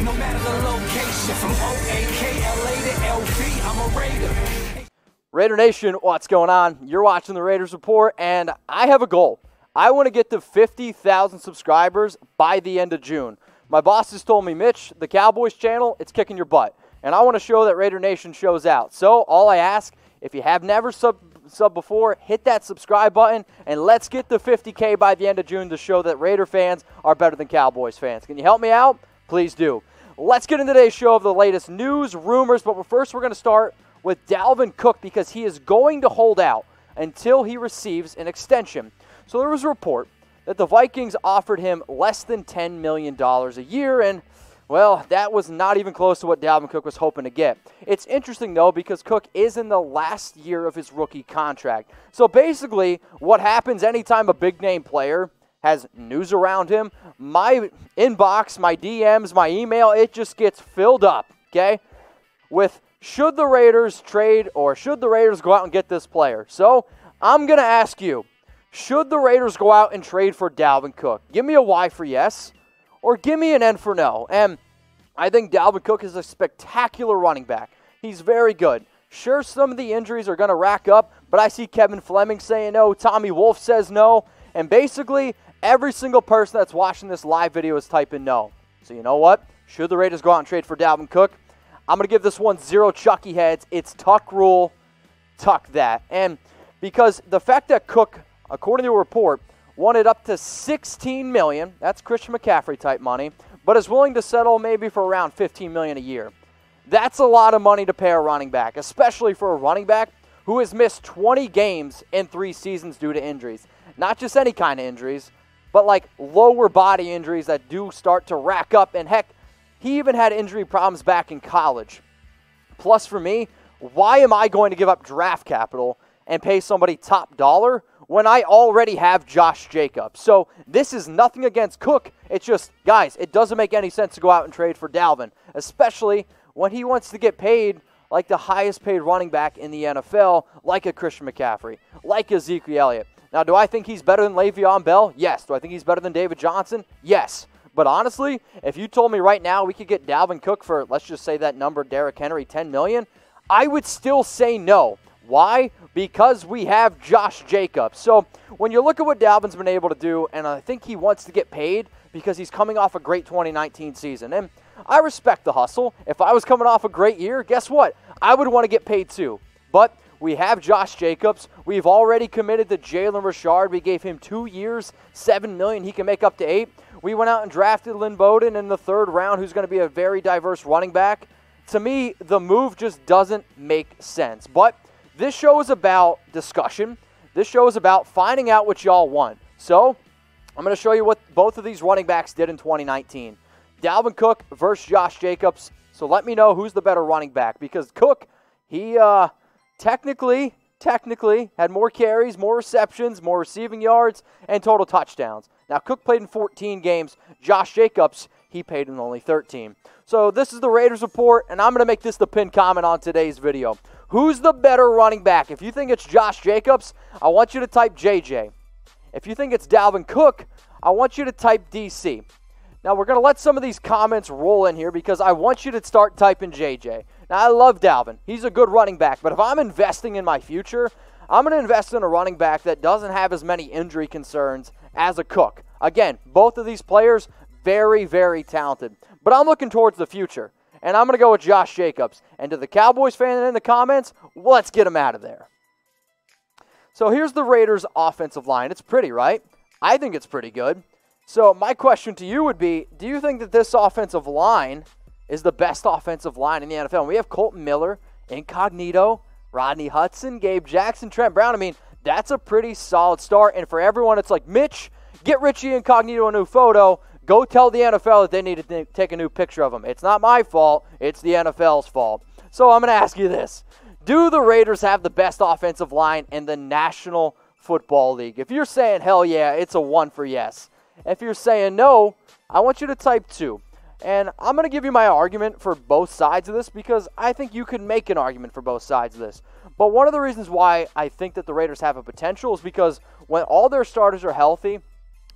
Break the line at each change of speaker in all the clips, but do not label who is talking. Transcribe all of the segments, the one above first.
no matter the location. From O-A-K-L-A to L-V, I'm a Raider.
Raider Nation, what's going on? You're watching the Raiders Report, and I have a goal. I want to get to 50,000 subscribers by the end of June. My boss has told me, Mitch, the Cowboys channel, it's kicking your butt. And I want to show that Raider Nation shows out. So all I ask, if you have never sub before, hit that subscribe button, and let's get to 50K by the end of June to show that Raider fans are better than Cowboys fans. Can you help me out? Please do. Let's get into today's show of the latest news, rumors, but first we're going to start with Dalvin Cook because he is going to hold out until he receives an extension. So there was a report that the Vikings offered him less than $10 million a year, and well, that was not even close to what Dalvin Cook was hoping to get. It's interesting, though, because Cook is in the last year of his rookie contract. So basically, what happens anytime a big-name player has news around him, my inbox, my DMs, my email, it just gets filled up, okay, with should the Raiders trade or should the Raiders go out and get this player? So I'm going to ask you, should the Raiders go out and trade for Dalvin Cook? Give me a Y for yes. Or give me an N for no. And I think Dalvin Cook is a spectacular running back. He's very good. Sure, some of the injuries are going to rack up, but I see Kevin Fleming saying no. Tommy Wolf says no. And basically, every single person that's watching this live video is typing no. So you know what? Should the Raiders go out and trade for Dalvin Cook? I'm going to give this one 0 Chucky Heads. It's tuck rule. Tuck that. And because the fact that Cook, according to a report, wanted up to $16 million, that's Christian McCaffrey type money, but is willing to settle maybe for around $15 million a year. That's a lot of money to pay a running back, especially for a running back who has missed 20 games in 3 seasons due to injuries. Not just any kind of injuries, but like lower body injuries that do start to rack up, and heck, he even had injury problems back in college. Plus for me, why am I going to give up draft capital and pay somebody top dollar when I already have Josh Jacobs? So this is nothing against Cook. It's just, guys, it doesn't make any sense to go out and trade for Dalvin, especially when he wants to get paid like the highest paid running back in the NFL, like a Christian McCaffrey, like Ezekiel Elliott. Now, do I think he's better than Le'Veon Bell? Yes. Do I think he's better than David Johnson? Yes. But honestly, if you told me right now we could get Dalvin Cook for, let's just say that number, Derrick Henry, $10 million, I would still say no. Why? Because we have Josh Jacobs. So when you look at what Dalvin's been able to do, and I think he wants to get paid because he's coming off a great 2019 season. And I respect the hustle. If I was coming off a great year, guess what? I would want to get paid too. But we have Josh Jacobs. We've already committed to Jalen Richard. We gave him 2 years, $7 million. He can make up to $8 million. We went out and drafted Lynn Bowden in the 3rd round, who's going to be a very diverse running back. To me, the move just doesn't make sense. But this show is about discussion. This show is about finding out what y'all want. So I'm going to show you what both of these running backs did in 2019. Dalvin Cook versus Josh Jacobs. So let me know who's the better running back, because Cook, he technically had more carries, more receptions, more receiving yards, and total touchdowns. Now, Cook played in 14 games. Josh Jacobs, he played in only 13. So this is the Raiders Report, and I'm going to make this the pinned comment on today's video. Who's the better running back? If you think it's Josh Jacobs, I want you to type JJ. If you think it's Dalvin Cook, I want you to type DC. Now, we're going to let some of these comments roll in here because I want you to start typing JJ. Now, I love Dalvin. He's a good running back, but if I'm investing in my future, I'm going to invest in a running back that doesn't have as many injury concerns as a Cook. Again, both of these players, very, very talented. But I'm looking towards the future, and I'm going to go with Josh Jacobs. And to the Cowboys fan in the comments, let's get him out of there. So here's the Raiders' offensive line. It's pretty, right? I think it's pretty good. So my question to you would be, do you think that this offensive line is the best offensive line in the NFL? And we have Colton Miller, Incognito, Rodney Hudson, Gabe Jackson, Trent Brown. I mean, that's a pretty solid start. And for everyone, it's like, Mitch, get Richie Incognito a new photo. Go tell the NFL that they need to take a new picture of him. It's not my fault. It's the NFL's fault. So I'm going to ask you this. Do the Raiders have the best offensive line in the National Football League? If you're saying hell yeah, it's a 1 for yes. If you're saying no, I want you to type 2. And I'm going to give you my argument for both sides of this because I think you can make an argument for both sides of this. But one of the reasons why I think that the Raiders have a potential is because when all their starters are healthy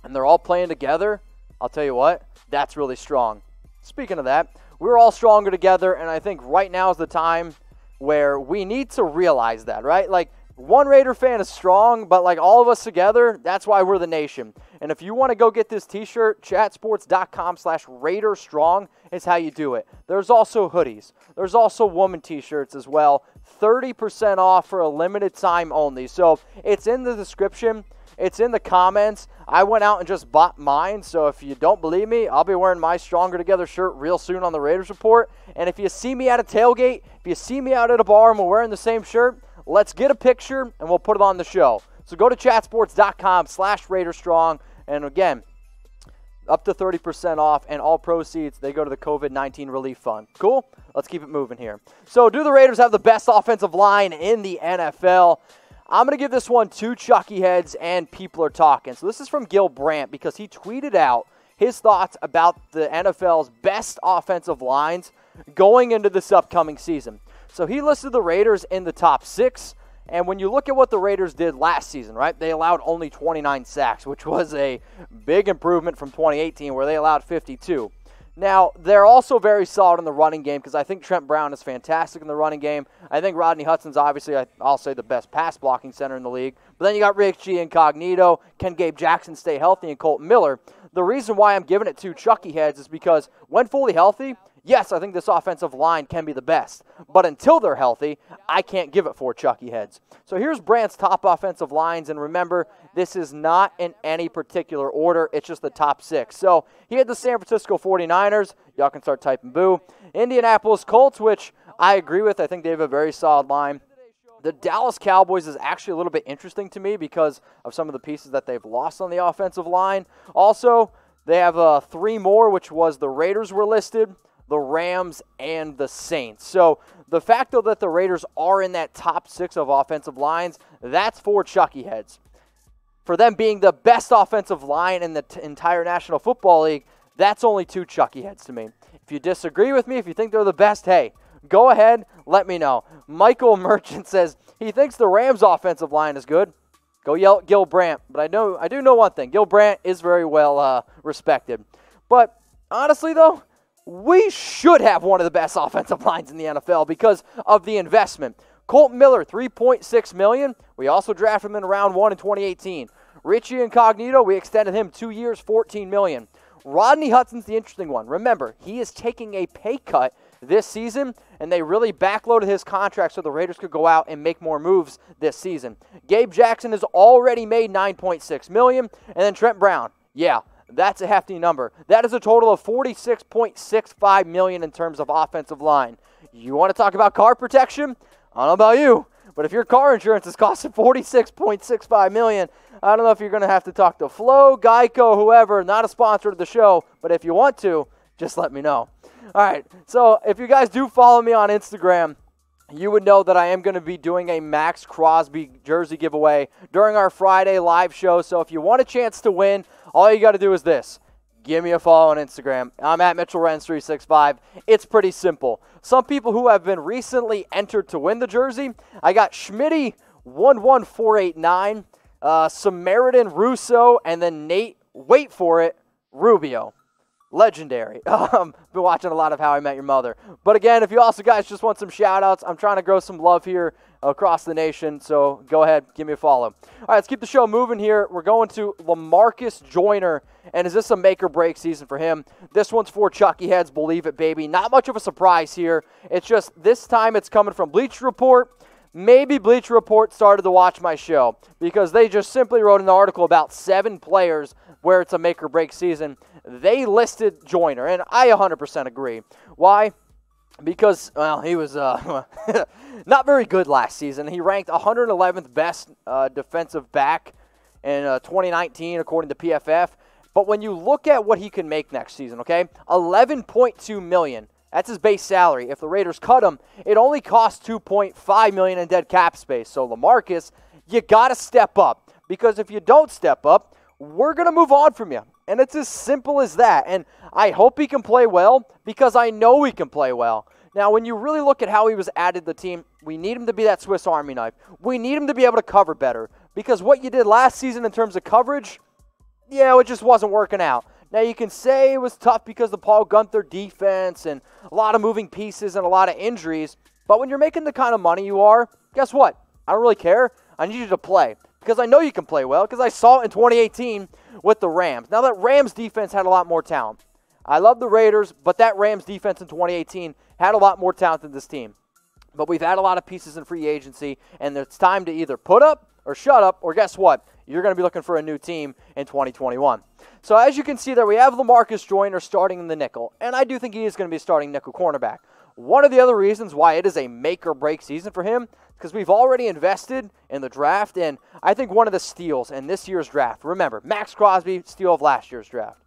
and they're all playing together, I'll tell you what, that's really strong. speaking of that, we're all stronger together, and I think right now is the time where we need to realize that, right? Like, one Raider fan is strong, but like all of us together, that's why we're the nation. And if you want to go get this t-shirt, chatsports.com/RaiderStrong is how you do it. There's also hoodies. There's also woman t-shirts as well. 30% off for a limited time only. So it's in the description. It's in the comments. I went out and just bought mine, so if you don't believe me, I'll be wearing my Stronger Together shirt real soon on the Raiders Report. And if you see me at a tailgate, if you see me out at a bar and we're wearing the same shirt, let's get a picture and we'll put it on the show. So go to chatsports.com/RaiderStrong. And again, up to 30% off, and all proceeds, they go to the COVID-19 Relief Fund. Cool? Let's keep it moving here. So do the Raiders have the best offensive line in the NFL? I'm going to give this one to Chucky Heads and People Are Talking. So this is from Gill Brandt because he tweeted out his thoughts about the NFL's best offensive lines going into this upcoming season. So he listed the Raiders in the top 6, and when you look at what the Raiders did last season, right, they allowed only 29 sacks, which was a big improvement from 2018 where they allowed 52. Now, they're also very solid in the running game because I think Trent Brown is fantastic in the running game. I think Rodney Hudson's obviously, I'll say, the best pass-blocking center in the league. But then you got Richie Incognito, can Gabe Jackson stay healthy, and Colton Miller. The reason why I'm giving it to Chucky Heads is because when fully healthy, yes, I think this offensive line can be the best. But until they're healthy, I can't give it for Chucky Heads. So here's Brandt's top offensive lines. And remember, this is not in any particular order. It's just the top 6. So he had the San Francisco 49ers. Y'all can start typing boo. Indianapolis Colts, which I agree with. I think they have a very solid line. The Dallas Cowboys is actually a little bit interesting to me because of some of the pieces that they've lost on the offensive line. Also, they have 3 more, which was the Raiders were listed, the Rams, and the Saints. So the fact, though, that the Raiders are in that top 6 of offensive lines, that's for Chucky Heads. For them being the best offensive line in the entire National Football League, that's only 2 Chucky Heads to me. If you disagree with me, if you think they're the best, hey, go ahead, let me know. Michael Merchant says he thinks the Rams' offensive line is good. Go yell at Gill Brandt. But I do know one thing. Gill Brandt is very well respected. But honestly, though, we should have one of the best offensive lines in the NFL because of the investment. Colton Miller, $3.6 million. We also drafted him in round 1 in 2018. Richie Incognito, we extended him 2 years, $14 million. Rodney Hudson's the interesting one. Remember, he is taking a pay cut this season, and they really backloaded his contract so the Raiders could go out and make more moves this season. Gabe Jackson has already made $9.6 million, and then Trent Brown, yeah, that's a hefty number. That is a total of $46.65 million in terms of offensive line. You want to talk about car protection? I don't know about you, but if your car insurance is costing $46.65 million, I don't know if you're going to have to talk to Flo, Geico, whoever, not a sponsor of the show, but if you want to, just let me know. All right, so if you guys do follow me on Instagram, you would know that I am going to be doing a Max Crosby jersey giveaway during our Friday live show. So if you want a chance to win, all you got to do is this. Give me a follow on Instagram. I'm at Mitchell Renz 365. It's pretty simple. Some people who have been recently entered to win the jersey, I got Schmitty 11489, Samaritan Russo, and then Nate, wait for it, Rubio. Legendary. Been watching a lot of How I Met Your Mother. But again, if you also guys just want some shout-outs, I'm trying to grow some love here across the nation, so go ahead, give me a follow. All right, let's keep the show moving here. We're going to Lamarcus Joyner, and is this a make-or-break season for him? This one's for Chucky Heads, believe it, baby. Not much of a surprise here. It's just this time it's coming from Bleacher Report. Maybe Bleacher Report started to watch my show because they just simply wrote an article about 7 players where it's a make-or-break season. They listed Joyner, and I 100% agree. Why? Because, well, he was not very good last season. He ranked 111th best defensive back in 2019, according to PFF. But when you look at what he can make next season, okay, $11.2 million. That's his base salary. If the Raiders cut him, it only costs $2.5 million in dead cap space. So, Lamarcus, you got to step up. Because if you don't step up, we're going to move on from you. And it's as simple as that. And I hope he can play well because I know he can play well. Now, when you really look at how he was added to the team, we need him to be that Swiss Army knife. We need him to be able to cover better because what you did last season in terms of coverage, yeah, it just wasn't working out. Now, you can say it was tough because of the Paul Gunther defense and a lot of moving pieces and a lot of injuries, but when you're making the kind of money you are, guess what? I don't really care. I need you to play because I know you can play well because I saw it in 2018 with the Rams. Now, that Rams defense had a lot more talent. I love the Raiders, but that Rams defense in 2018 had a lot more talent than this team. But we've had a lot of pieces in free agency, and it's time to either put up or shut up, or guess what? You're going to be looking for a new team in 2021. So as you can see there, we have Lamarcus Joyner starting in the nickel, and I do think he is going to be starting nickel cornerback. One of the other reasons why it is a make-or-break season for him, because we've already invested in the draft, and I think one of the steals in this year's draft, remember, Max Crosby, steal of last year's draft.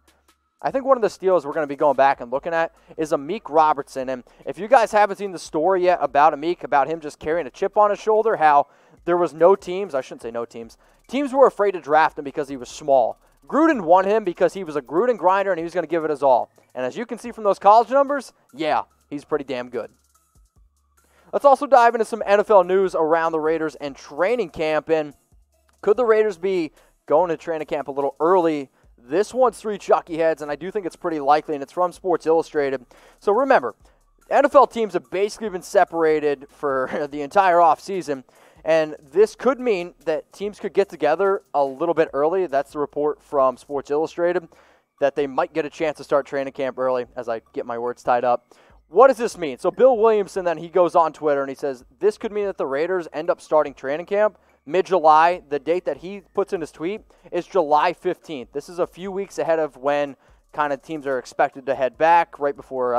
I think one of the steals we're going to be going back and looking at is Amik Robertson. And if you guys haven't seen the story yet about Amik, about him just carrying a chip on his shoulder, how there was no teams, I shouldn't say no teams, teams were afraid to draft him because he was small. Gruden won him because he was a Gruden grinder and he was going to give it his all. And as you can see from those college numbers, yeah, he's pretty damn good. Let's also dive into some NFL news around the Raiders and training camp. And could the Raiders be going to training camp a little early? This one's 3 Chucky Heads, and I do think it's pretty likely, and it's from Sports Illustrated. So remember, NFL teams have basically been separated for the entire offseason, and this could mean that teams could get together a little bit early. That's the report from Sports Illustrated, that they might get a chance to start training camp early, as I get my words tied up. What does this mean? So Bill Williamson, then he goes on Twitter, and he says, this could mean that the Raiders end up starting training camp mid-July. The date that he puts in his tweet is July 15th. This is a few weeks ahead of when kind of teams are expected to head back right before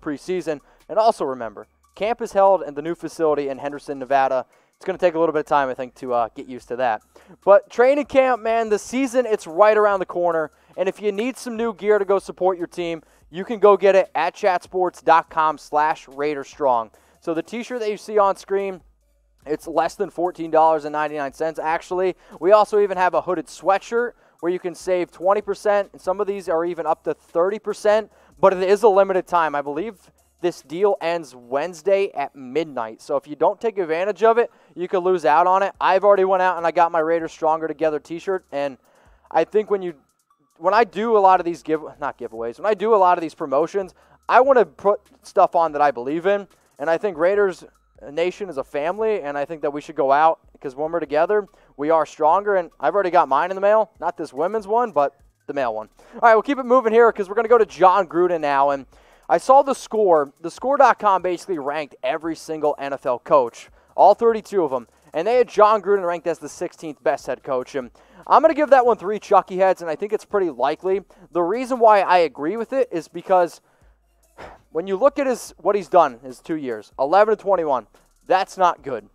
preseason. And also remember, camp is held in the new facility in Henderson, Nevada. It's going to take a little bit of time, I think, to get used to that. But training camp, man, the season, it's right around the corner. And if you need some new gear to go support your team, you can go get it at chatsports.com/RaidersStrong. So the t-shirt that you see on screen, it's less than $14.99, actually. We also even have a hooded sweatshirt where you can save 20%, and some of these are even up to 30%, but it is a limited time. I believe this deal ends Wednesday at midnight, so if you don't take advantage of it, you could lose out on it. I've already went out and I got my Raiders Stronger Together t-shirt, and I think when I do a lot of these when I do a lot of these promotions, I want to put stuff on that I believe in, and I think Raiders Nation is a family, and I think that we should go out because when we're together, we are stronger, and I've already got mine in the mail. Not this women's one, but the male one. All right, we'll keep it moving here because we're going to go to John Gruden now, and I saw TheScore. TheScore.com basically ranked every single NFL coach, all 32 of them, and they had John Gruden ranked as the 16th best head coach, and I'm going to give that one 3 Chucky Heads, and I think it's pretty likely. The reason why I agree with it is because when you look at what he's done his 2 years, 11-21, that's not good.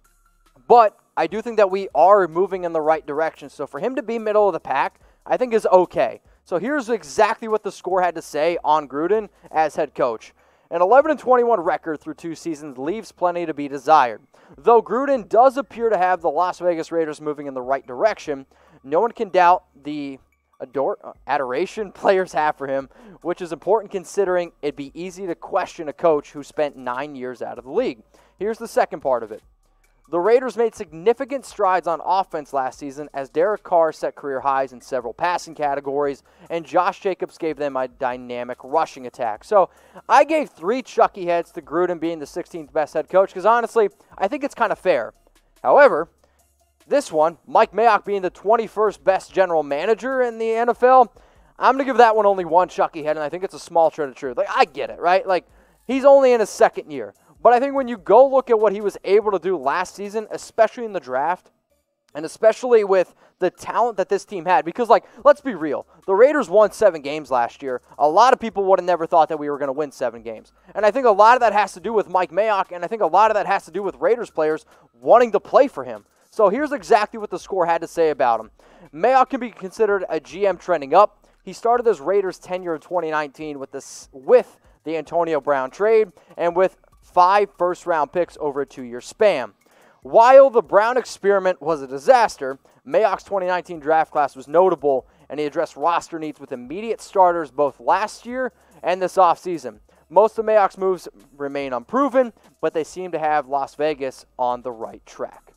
But I do think that we are moving in the right direction. So for him to be middle of the pack, I think is okay. So here's exactly what TheScore had to say on Gruden as head coach. An 11-21 record through 2 seasons leaves plenty to be desired. Though Gruden does appear to have the Las Vegas Raiders moving in the right direction, no one can doubt the adoration players have for him, which is important considering it'd be easy to question a coach who spent 9 years out of the league. Here's the second part of it. The Raiders made significant strides on offense last season as Derek Carr set career highs in several passing categories, and Josh Jacobs gave them a dynamic rushing attack. So I gave 3 Chucky Heads to Gruden being the 16th best head coach because honestly, I think it's kind of fair. However, this one, Mike Mayock being the 21st best general manager in the NFL, I'm going to give that one only 1 Chucky Head, and I think it's a small shred of truth. Like, I get it, right? Like, he's only in his 2nd year. But I think when you go look at what he was able to do last season, especially in the draft, and especially with the talent that this team had, because, like, let's be real, the Raiders won 7 games last year. A lot of people would have never thought that we were going to win 7 games. And I think a lot of that has to do with Mike Mayock, and I think a lot of that has to do with Raiders players wanting to play for him. So here's exactly what TheScore had to say about him. Mayock can be considered a GM trending up. He started his Raiders tenure in 2019 with the Antonio Brown trade and with 5 first-round picks over a 2-year span. While the Brown experiment was a disaster, Mayock's 2019 draft class was notable, and he addressed roster needs with immediate starters both last year and this offseason. Most of Mayock's moves remain unproven, but they seem to have Las Vegas on the right track.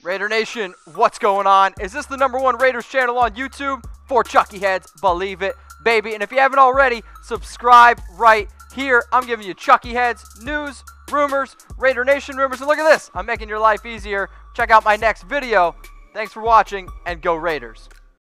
Raider Nation, what's going on? Is this the #1 Raiders channel on YouTube? For Chucky Heads, believe it, baby. And if you haven't already, subscribe right here. I'm giving you Chucky Heads, news, rumors, Raider Nation rumors. And look at this, I'm making your life easier. Check out my next video. Thanks for watching, and go Raiders.